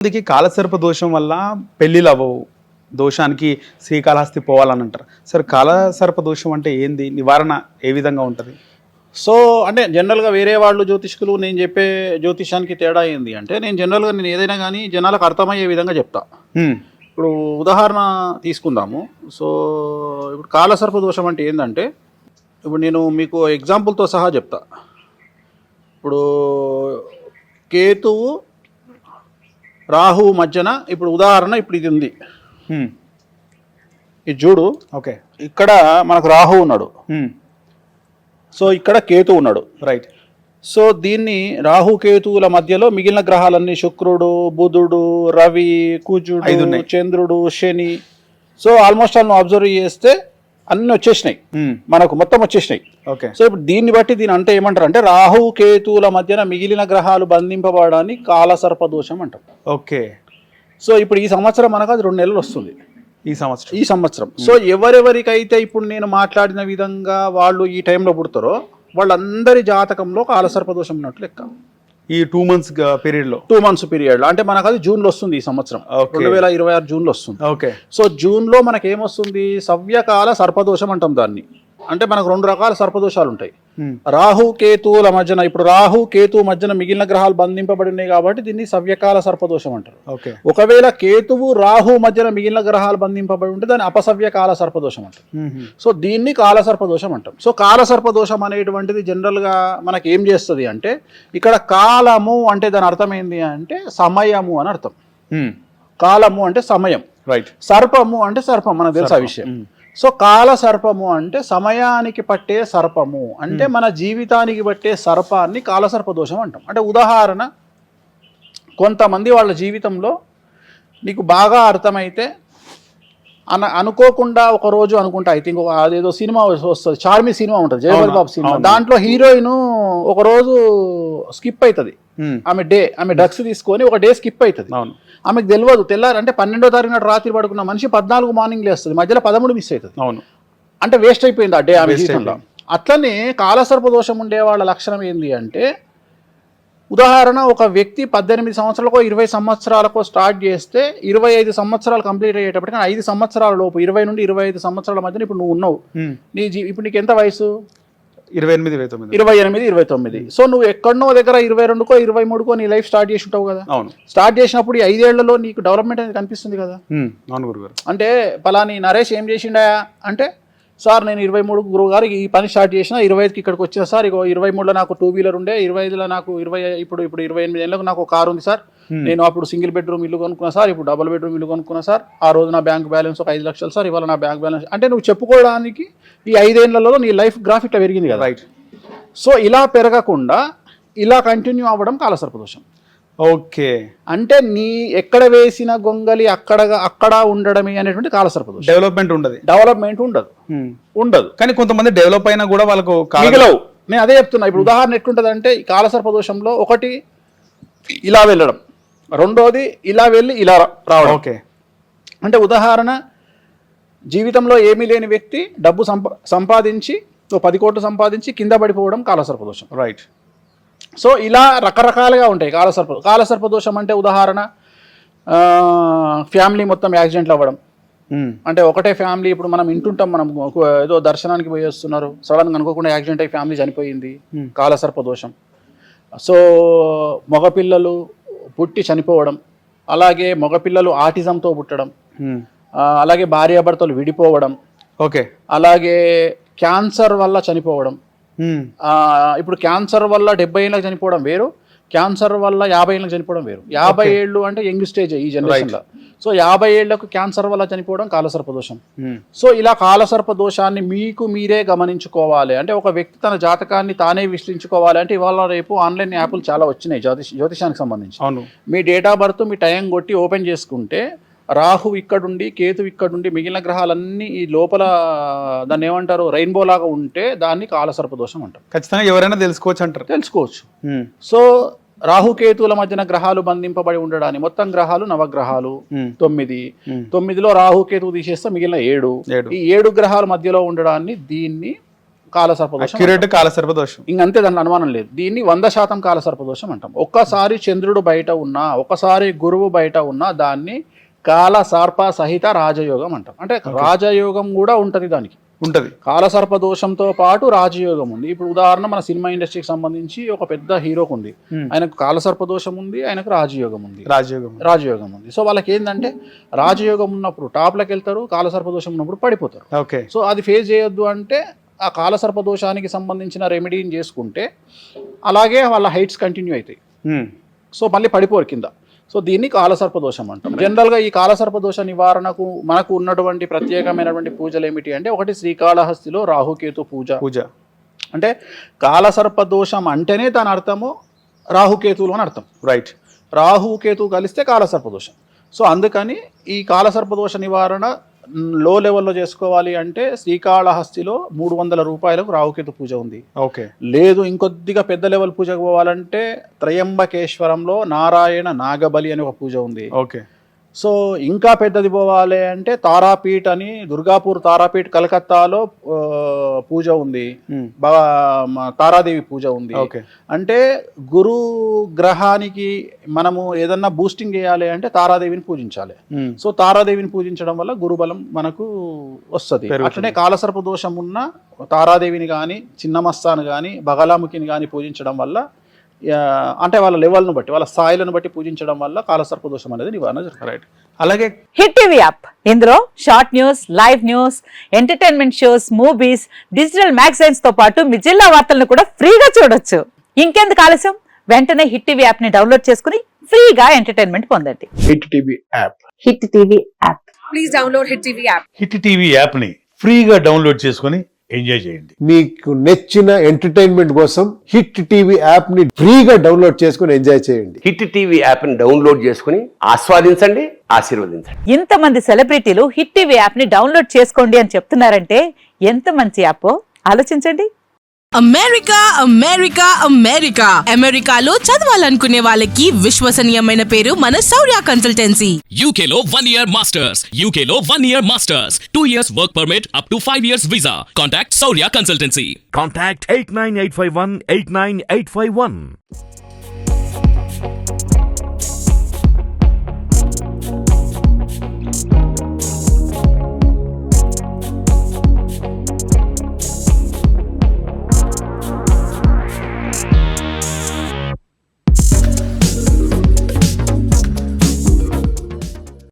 మందికి కాలసర్ప దోషం వల్ల పెళ్ళిళ్ళు అవ్వవు, దోషానికి శ్రీకాళహస్తి పోవాలని అంటారు. సరే, కాలసర్ప దోషం అంటే ఏంది, నివారణ ఏ విధంగా ఉంటుంది? సో అంటే జనరల్గా వేరే వాళ్ళు జ్యోతిష్కులు నేను చెప్పే జ్యోతిషానికి తేడా ఏంది అంటే, నేను ఏదైనా కానీ జనాలకు అర్థమయ్యే విధంగా చెప్తా. ఇప్పుడు ఉదాహరణ తీసుకుందాము. సో ఇప్పుడు కాలసర్ప దోషం అంటే ఏంటంటే, ఇప్పుడు నేను మీకు ఎగ్జాంపుల్తో సహా చెప్తా. ఇప్పుడు కేతువు రాహువు మధ్యన, ఇప్పుడు ఉదాహరణ ఇప్పుడు ఇది ఉంది, ఇది చూడు. ఓకే, ఇక్కడ మనకు రాహు ఉన్నాడు, సో ఇక్కడ కేతు ఉన్నాడు, రైట్. సో దీన్ని రాహు కేతువుల మధ్యలో మిగిలిన గ్రహాలన్నీ శుక్రుడు, బుధుడు, రవి, కుజుడు, చంద్రుడు, శని, సో ఆల్మోస్ట్ ఆల్ నువ్వు అబ్జర్వ్ చేస్తే అన్ని వచ్చేసినాయి, మనకు మొత్తం వచ్చేసినాయి. ఓకే, సో ఇప్పుడు దీన్ని బట్టి దీని అంటే ఏమంటారు అంటే, రాహు కేతువుల మధ్యన మిగిలిన గ్రహాలు బంధింపబడడాన్ని కాలసర్ప దోషం అంటాం. ఓకే, సో ఇప్పుడు ఈ సంవత్సరం మనకు అది 2 నెలలు వస్తుంది, ఈ సంవత్సరం. సో ఎవరెవరికైతే ఇప్పుడు నేను మాట్లాడిన విధంగా వాళ్ళు ఈ టైంలో పుడతారో వాళ్ళందరి జాతకంలో కాలసర్ప దోషం ఉన్నట్లు లెక్క. ఈ 2 months పీరియడ్లో 2 months పీరియడ్ అంటే మనకు అది జూన్లో వస్తుంది, ఈ సంవత్సరం 2026 జూన్లో వస్తుంది. ఓకే, సో జూన్లో మనకి ఏమొస్తుంది, సవ్యకాల సర్పదోషం అంటాం దాన్ని. అంటే మనకు 2 రకాల సర్పదోషాలు ఉంటాయి. రాహు కేతువుల మధ్యన, ఇప్పుడు రాహు కేతువు మధ్యన మిగిలిన గ్రహాలు బంధింపబడి ఉన్నాయి కాబట్టి దీన్ని సవ్యకాల సర్పదోషం అంటారు. ఓకే, ఒకవేళ కేతువు రాహు మధ్యన మిగిలిన గ్రహాలు బంధింపబడి ఉంటే దాన్ని అపసవ్యకాల సర్పదోషం అంటారు. సో దీన్ని కాలసర్పదోషం అంటాం. సో కాలసర్పదోషం అనేటువంటిది జనరల్గా మనకి ఏం చేస్తుంది అంటే, ఇక్కడ కాలము అంటే దాని అర్థం ఏంటి అంటే సమయము అని అర్థం. కాలము అంటే సమయం, రైట్. సర్పము అంటే సర్పం, మనకు తెలుసు ఆ విషయం. సో కాల సర్పము అంటే సమయానికి పట్టే సర్పము, అంటే మన జీవితానికి పట్టే సర్పాన్ని కాలసర్ప దోషం అంటాం. అంటే ఉదాహరణ, కొంతమంది వాళ్ళ జీవితంలో నీకు బాగా అర్థమైతే అనుకోకుండా ఒక రోజు అనుకుంటా, ఐ థింక్ అదేదో సినిమా వస్తుంది, చార్మి సినిమా ఉంటుంది, జయవర్ బాబు సినిమా, దాంట్లో హీరోయిన్ ఒక రోజు స్కిప్ అవుతుంది, ఆమె డ్రగ్స్ తీసుకొని ఒక డే స్కిప్ అవుతుంది. ఆమెకు తెలియదు, తెల్లారంటే 12వ తారీఖు నాడు రాత్రి పడుకున్న మనిషి 14 మార్నింగ్ లేస్తుంది, మధ్యలో 13 మిస్ అవుతుంది. అవును, అంటే వేస్ట్ అయిపోయింది ఆ డే ఆమె జీవితంలో. అట్లనే కాలసర్ప దోషం ఉండే వాళ్ళ లక్షణం ఏంటి అంటే, ఉదాహరణ ఒక వ్యక్తి 18 సంవత్సరాలకో 20 సంవత్సరాలకో స్టార్ట్ చేస్తే 25 సంవత్సరాలు కంప్లీట్ అయ్యేటప్పటికి 5 సంవత్సరాల లోపు, 20 నుండి 25 సంవత్సరాల మధ్యన ఇప్పుడు నువ్వు ఉన్నావు. ఇప్పుడు నీకు ఎంత వయసు? 28, 29. సో నువ్వు ఎక్కడనో దగ్గర 22కో 23కో నీ లైఫ్ స్టార్ట్ చేసి ఉంటావు కదా. స్టార్ట్ చేసినప్పుడు ఈ 5 ఏళ్లలో నీకు డెవలప్మెంట్ అనేది కనిపిస్తుంది కదా. అంటే పలాని నరేష్ ఏం చేసిండా అంటే, సార్ నేను 23 గురువు గారు ఈ పని స్టార్ట్ చేసిన, 25కి ఇక్కడికి వచ్చిన సార్, ఇగో 23లో నాకు 2 వీలర్ ఉండే, 25లో నాకు 20, ఇప్పుడు 28 ఏళ్ళకు నాకు కారు ఉంది సార్, నేను అప్పుడు సింగిల్ బెడ్రూమ్ ఇల్లు కొనుక్కున్నా సార్, ఇప్పుడు డబుల్ బెడ్రూమ్ ఇల్లు కొనుక్కున్నా సార్, ఆ రోజు నా బ్యాంక్ బ్యాలెన్స్ ఒక 5 లక్షలు సార్, ఇవాళ నా బ్యాంక్ బ్యాలెన్స్. అంటే నువ్వు చెప్పుకోవడానికి ఈ 5 ఏళ్లలో నీ లైఫ్ గ్రాఫ్ ఇట్లా పెరిగింది కదా, రైట్. సో ఇలా పెరగకుండా ఇలా కంటిన్యూ అవ్వడం కాలసర్పదోషం. ఓకే, అంటే నీ ఎక్కడ వేసిన గొంగలి అక్కడ ఉండడమే అనేటువంటి కాలసర్పదోషం. డెవలప్మెంట్ ఉండదు. కానీ కొంతమంది డెవలప్ అయినా కూడా వాళ్ళకు మిగలవు. నేను అదే చెప్తున్నా. ఇప్పుడు ఉదాహరణ ఎట్లుంటుంది అంటే, ఈ కాలసర్పదోషంలో ఒకటి ఇలా వెళ్ళడం, రెండోది ఇలా వెళ్ళి ఇలా రావడం. ఓకే, అంటే ఉదాహరణ, జీవితంలో ఏమీ లేని వ్యక్తి డబ్బు సంపాదించి 10 కోట్లు సంపాదించి కింద పడిపోవడం కాలసర్పదోషం, రైట్. సో ఇలా రకరకాలుగా ఉంటాయి కాలసర్పదోషం. అంటే ఉదాహరణ, ఫ్యామిలీ మొత్తం యాక్సిడెంట్లు అవ్వడం. అంటే ఒకటే ఫ్యామిలీ, ఇప్పుడు మనం వింటుంటాం, మనం ఏదో దర్శనానికి పోయి వస్తున్నారు, సడన్గా అనుకోకుండా యాక్సిడెంట్ అయ్యి ఫ్యామిలీ చనిపోయింది, కాలసర్పదోషం. సో మగపిల్లలు పుట్టి చనిపోవడం, అలాగే మగపిల్లలు ఆటిజంతో పుట్టడం, అలాగే భార్యాభర్తలు విడిపోవడం, ఓకే, అలాగే క్యాన్సర్ వల్ల చనిపోవడం. ఇప్పుడు క్యాన్సర్ వల్ల 70 ఏళ్ళకి చనిపోవడం వేరు, క్యాన్సర్ వల్ల 50 ఏళ్ళకి చనిపోవడం వేరు. 50 ఏళ్ళు అంటే యంగ్ స్టేజ్ ఈ జనరేషన్లో. సో 50 ఏళ్లకు క్యాన్సర్ వల్ల చనిపోవడం కాలసర్పదోషం. సో ఇలా కాలసర్పదోషాన్ని మీకు మీరే గమనించుకోవాలి. అంటే ఒక వ్యక్తి తన జాతకాన్ని తానే విశ్లేషించుకోవాలి. అంటే ఇవాళ రేపు ఆన్లైన్ యాప్లు చాలా వచ్చినాయి జ్యోతిషానికి సంబంధించి. మీ డేట్ ఆఫ్ బర్త్, మీ టైం కొట్టి ఓపెన్ చేసుకుంటే రాహు ఇక్కడుండి, కేతు ఇక్కడుండి, మిగిలిన గ్రహాలన్నీ ఈ లోపల దాన్ని ఏమంటారు, రెయిన్బో లాగా ఉంటే దాన్ని కాలసర్పదోషం అంటారు. ఖచ్చితంగా ఎవరైనా తెలుసుకోవచ్చు. సో రాహుకేతువుల మధ్యన గ్రహాలు బంధింపబడి ఉండడాన్ని, మొత్తం గ్రహాలు నవగ్రహాలు 9లో రాహుకేతువు తీసేస్తే మిగిలిన 7. ఈ 7 గ్రహాల మధ్యలో ఉండడాన్ని దీన్ని కాలసర్పదోషం. అక్యురేట్ కాలసర్పదోషం. ఇంకంతే, దాంట్లో అనుమానం లేదు. దీన్ని 100% కాలసర్పదోషం అంటాం. ఒక్కసారి చంద్రుడు బయట ఉన్నా, ఒకసారి గురువు బయట ఉన్నా దాన్ని కాలసర్ప సహిత రాజయోగం అంటాం. అంటే రాజయోగం కూడా ఉంటుంది దానికి, ఉంటది. కాలసర్పదోషంతో పాటు రాజయోగం ఉంది. ఇప్పుడు ఉదాహరణ మన సినిమా ఇండస్ట్రీకి సంబంధించి ఒక పెద్ద హీరోకు ఉంది, ఆయనకు కాలసర్పదోషం ఉంది, ఆయనకు రాజయోగం ఉంది. రాజయోగం ఉంది. సో వాళ్ళకి ఏంటంటే రాజయోగం ఉన్నప్పుడు టాప్లోకి వెళ్తారు, కాలసర్పదోషం ఉన్నప్పుడు పడిపోతారు. ఓకే. సో అది ఫేస్ చేయొద్దు అంటే ఆ కాలసర్పదోషానికి సంబంధించిన రెమెడీని చేసుకుంటే అలాగే వాళ్ళ హైట్స్ కంటిన్యూ అవుతాయి. సో మళ్ళీ పడిపోరు కింద. సో దీన్ని కాలసర్పదోషం అంటాం. జనరల్గా ఈ కాలసర్పదోష నివారణకు మనకు ఉన్నటువంటి ప్రత్యేకమైనటువంటి పూజలు ఏమిటి అంటే, ఒకటి శ్రీకాళహస్తిలో రాహుకేతు పూజ. అంటే కాలసర్పదోషం అంటేనే దాని అర్థము రాహుకేతువులు అని అర్థం. రైట్. రాహుకేతు కలిస్తే కాలసర్పదోషం. సో అందుకని ఈ కాలసర్పదోష నివారణ లో లెవెల్లో చేసుకోవాలి అంటే శ్రీకాళహస్తిలో 300 రూపాయలకు రాహుకేతు పూజ ఉంది. ఓకే. లేదు ఇంకొద్దిగా పెద్ద లెవెల్ పూజకు పోవాలంటే త్రయంబకేశ్వరంలో నారాయణ నాగబలి అని ఒక పూజ ఉంది. ఓకే. సో ఇంకా పెద్దది పోవాలి అంటే తారాపీఠ్ అని దుర్గాపూర్ తారాపీఠ్ కలకత్తాలో పూజ ఉంది. తారాదేవి పూజ ఉంది. అంటే గురు గ్రహానికి మనము ఏదన్నా బూస్టింగ్ చేయాలి అంటే తారాదేవిని పూజించాలి. సో తారాదేవిని పూజించడం వల్ల గురుబలం మనకు వస్తుంది. అట్లనే కాలసర్ప దోషం ఉన్న తారాదేవిని కానీ, చిన్నమస్తాను కానీ, బగలాముఖిని కానీ పూజించడం వల్ల, అంటే వాళ్ళ లెవెల్ను బట్టి, వాళ్ళ స్థాయిలను బట్టి పూజించడం వల్ల కాలసర్పదోషం అనేది నివారణ జరుగుతుంది. రైట్. అలాగే హిట్ టీవీ యాప్, ఇందులో short news, live news, entertainment shows, movies, digital magazines తో పాటు మీ జిల్లా వార్తలను కూడా ఫ్రీగా చూడొచ్చు. ఇంకెందుకు ఆలస్యం, వెంటనే హిట్ టీవీ యాప్ ని డౌన్లోడ్ చేసుకుని ఫ్రీగా ఎంటర్టైన్మెంట్ పొందండి. Hit TV app. Hit TV app. Please download hit TV app. Hit TV app ని ఫ్రీగా డౌన్లోడ్ చేసుకుని ఎంజాయ్ చేయండి. మీకు నచ్చిన ఎంటర్టైన్మెంట్ కోసం హిట్ టీవీ యాప్ ని ఫ్రీగా డౌన్లోడ్ చేసుకుని ఎంజాయ్ చేయండి. హిట్ టీవీ యాప్ ని డౌన్లోడ్ చేసుకుని ఆస్వాదించండి, ఆశీర్వదించండి. ఇంతమంది సెలబ్రిటీలు హిట్ టీవీ యాప్ ని డౌన్లోడ్ చేసుకోండి అని చెప్తున్నారంటే ఎంత మంచి యాప్ ఆలోచించండి. అమెరికా అమెరికాలో చదవాలనుకునే వాళ్ళకి విశ్వసనీయమైన పేరు మన శౌర్య కన్సల్టెన్సీ. UK లో 1 year masters, UK లో 1 year masters, 2 years work permit up to 5 years visa. Contact Saurya Consultancy. Contact 89851 89851.